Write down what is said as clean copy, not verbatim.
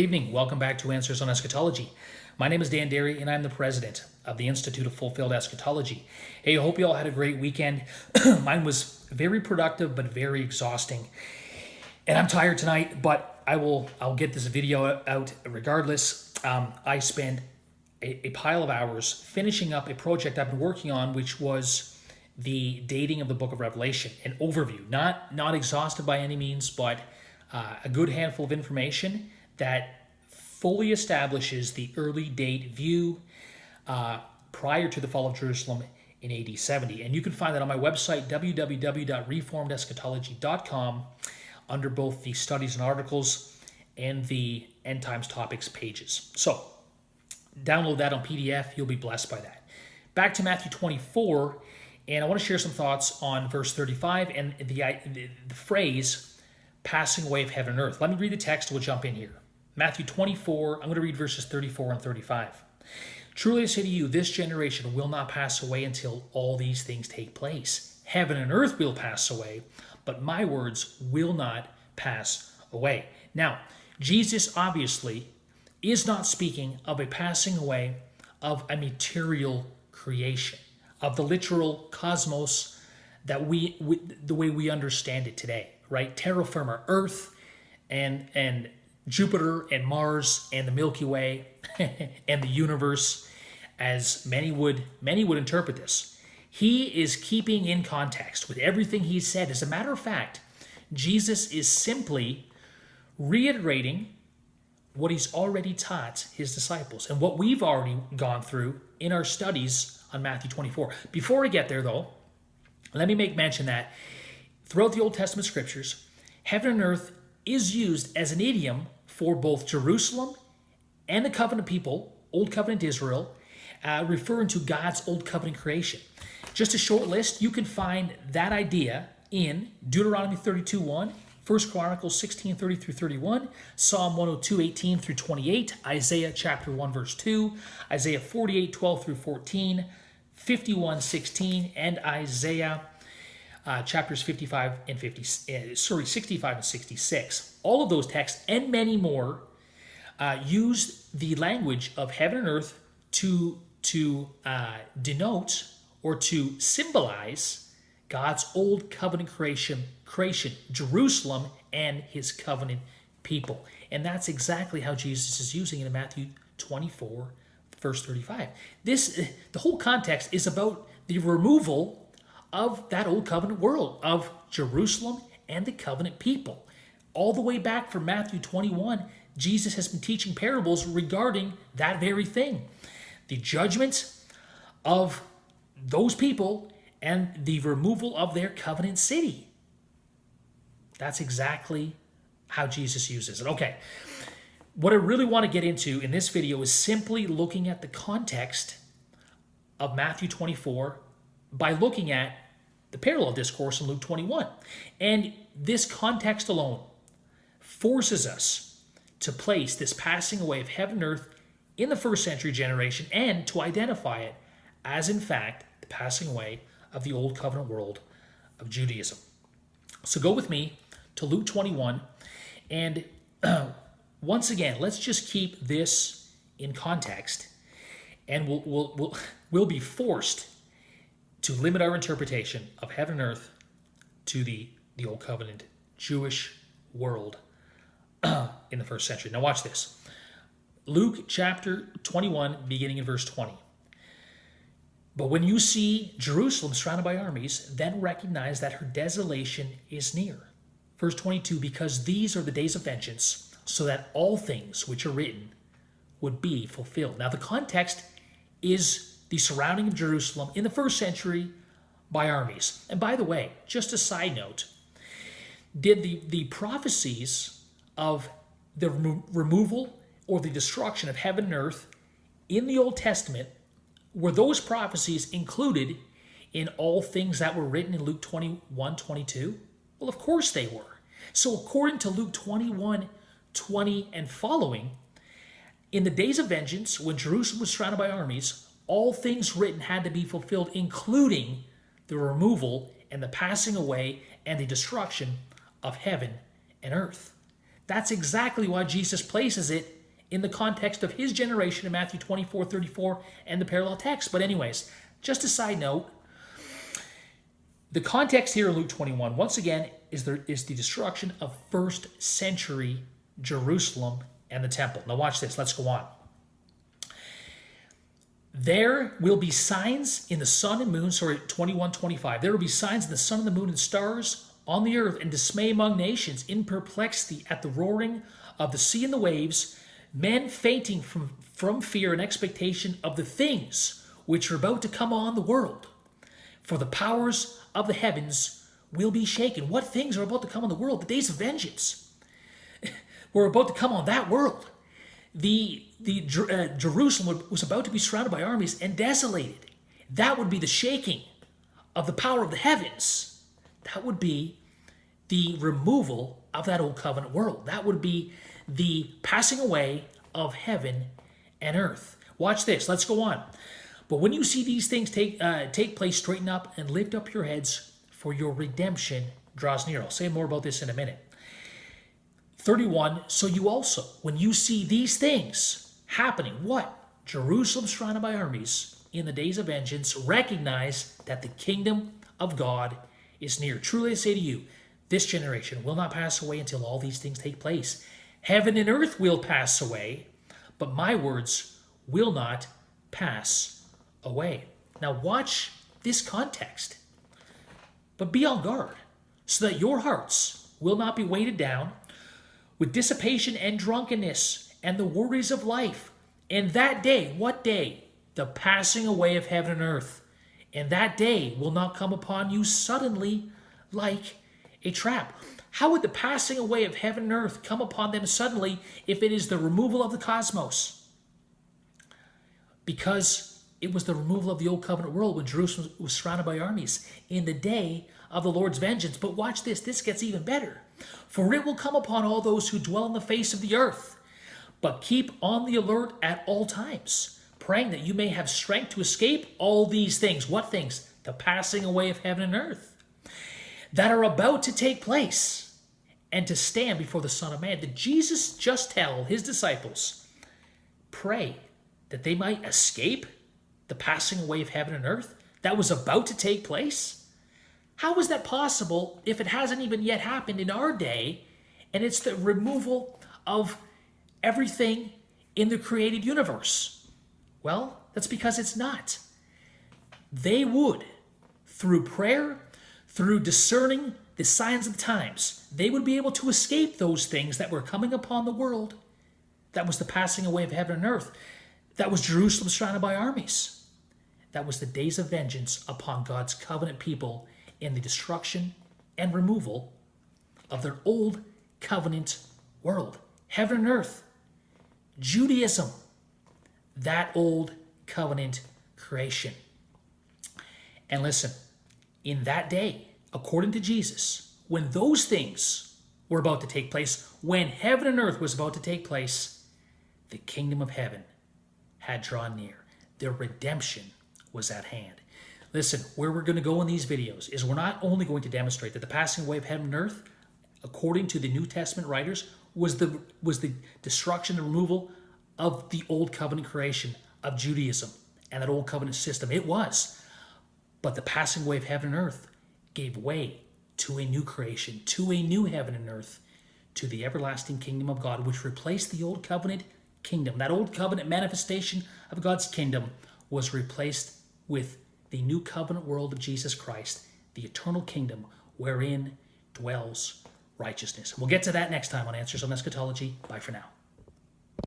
Good evening. Welcome back to Answers on Eschatology. My name is Dan Derry, and I'm the president of the Institute of Fulfilled Eschatology. Hey, I hope you all had a great weekend. Mine was very productive, but very exhausting. And I'm tired tonight, but I'll get this video out regardless. I spent a pile of hours finishing up a project I've been working on, which was the dating of the book of Revelation, an overview. Not exhaustive by any means, but a good handful of information that fully establishes the early date view prior to the fall of Jerusalem in AD 70. And you can find that on my website, www.reformedeschatology.com, under both the studies and articles and the end times topics pages. So download that on PDF. You'll be blessed by that. Back to Matthew 24, and I want to share some thoughts on verse 35 and the phrase, passing away of heaven and earth. Let me read the text. We'll jump in here. Matthew 24, I'm going to read verses 34 and 35. Truly I say to you, this generation will not pass away until all these things take place. Heaven and earth will pass away, but my words will not pass away. Now, Jesus obviously is not speaking of a passing away of a material creation, of the literal cosmos that the way we understand it today, right? Terra firma, earth, and Jupiter and Mars and the Milky Way and the universe, as many would interpret this. He is keeping in context with everything he said. As a matter of fact, Jesus is simply reiterating what he's already taught his disciples and what we've already gone through in our studies on Matthew 24. Before I get there, though, let me make mention that throughout the Old Testament scriptures, heaven and earth is used as an idiom for both Jerusalem and the covenant people, Old Covenant Israel, referring to God's Old Covenant creation. Just a short list, you can find that idea in Deuteronomy 32:1, 1 Chronicles 16:30 through 31, Psalm 102:18 through 28, Isaiah chapter 1 verse 2, Isaiah 48:12 through 14, 51:16, and Isaiah chapters 65 and 66. All of those texts and many more use the language of heaven and earth to denote or to symbolize God's old covenant creation, Jerusalem and his covenant people. And that's exactly how Jesus is using it in Matthew 24, verse 35. The whole context is about the removal of that old covenant world, of Jerusalem and the covenant people. All the way back from Matthew 21, Jesus has been teaching parables regarding that very thing. The judgment of those people and the removal of their covenant city. That's exactly how Jesus uses it. Okay, what I really want to get into in this video is simply looking at the context of Matthew 24 by looking at the parallel discourse in Luke 21. And this context alone forces us to place this passing away of heaven and earth in the first century generation and to identify it as, in fact, the passing away of the old covenant world of Judaism. So go with me to Luke 21, and once again, let's just keep this in context, and we'll be forced to limit our interpretation of heaven and earth to the old covenant Jewish world in the first century. Now watch this. Luke chapter 21, beginning in verse 20. But when you see Jerusalem surrounded by armies, then recognize that her desolation is near. Verse 22, because these are the days of vengeance, so that all things which are written would be fulfilled. Now the context is the surrounding of Jerusalem in the first century by armies. And by the way, just a side note, did the prophecies of the removal or the destruction of heaven and earth in the Old Testament, were those prophecies included in all things that were written in Luke 21:22? Well, of course they were. So according to Luke 21:20 and following, in the days of vengeance, when Jerusalem was surrounded by armies, all things written had to be fulfilled, including the removal and the passing away and the destruction of heaven and earth. That's exactly why Jesus places it in the context of his generation in Matthew 24:34 and the parallel text. But anyways, just a side note, the context here in Luke 21, once again, is the destruction of first century Jerusalem and the temple. Now watch this. Let's go on. There will be signs in the sun and moon, 21:25. There will be signs in the sun and the moon and stars on the earth, and dismay among nations, in perplexity at the roaring of the sea and the waves, men fainting from fear and expectation of the things which are about to come on the world. For the powers of the heavens will be shaken. What things are about to come on the world? The days of vengeance were about to come on that world. Jerusalem was about to be surrounded by armies and desolated. That would be the shaking of the power of the heavens. That would be the removal of that old covenant world. That would be the passing away of heaven and earth. Watch this. Let's go on. But when you see these things take place, straighten up and lift up your heads, for your redemption draws near. I'll say more about this in a minute. 31, so you also, when you see these things happening, what? Jerusalem surrounded by armies in the days of vengeance, recognize that the kingdom of God is near. Truly I say to you, this generation will not pass away until all these things take place. Heaven and earth will pass away, but my words will not pass away. Now watch this context, but be on guard so that your hearts will not be weighted down with dissipation and drunkenness and the worries of life. And that day, what day? The passing away of heaven and earth. And that day will not come upon you suddenly like a trap. How would the passing away of heaven and earth come upon them suddenly if it is the removal of the cosmos? Because it was the removal of the old covenant world when Jerusalem was surrounded by armies in the day of the Lord's vengeance. But watch this. This gets even better. For it will come upon all those who dwell on the face of the earth. But keep on the alert at all times, praying that you may have strength to escape all these things. What things? The passing away of heaven and earth that are about to take place, and to stand before the Son of Man. Did Jesus just tell his disciples, pray that they might escape the passing away of heaven and earth that was about to take place? How is that possible if it hasn't even yet happened in our day, and it's the removal of everything in the created universe? Well, that's because it's not. They would, through prayer, through discerning the signs of the times, they would be able to escape those things that were coming upon the world. That was the passing away of heaven and earth. That was Jerusalem surrounded by armies. That was the days of vengeance upon God's covenant people in the destruction and removal of their old covenant world. Heaven and earth, Judaism, that old covenant creation. And listen, in that day, according to Jesus, when those things were about to take place, when heaven and earth was about to take place, the kingdom of heaven had drawn near. Their redemption was at hand. Listen, where we're going to go in these videos is we're not only going to demonstrate that the passing away of heaven and earth, according to the New Testament writers, was the destruction and removal of the old covenant creation of Judaism and that old covenant system. It was. But the passing away of heaven and earth gave way to a new creation, to a new heaven and earth, to the everlasting kingdom of God, which replaced the old covenant kingdom. That old covenant manifestation of God's kingdom was replaced with the new covenant world of Jesus Christ, the eternal kingdom wherein dwells righteousness. We'll get to that next time on Answers on Eschatology. Bye for now.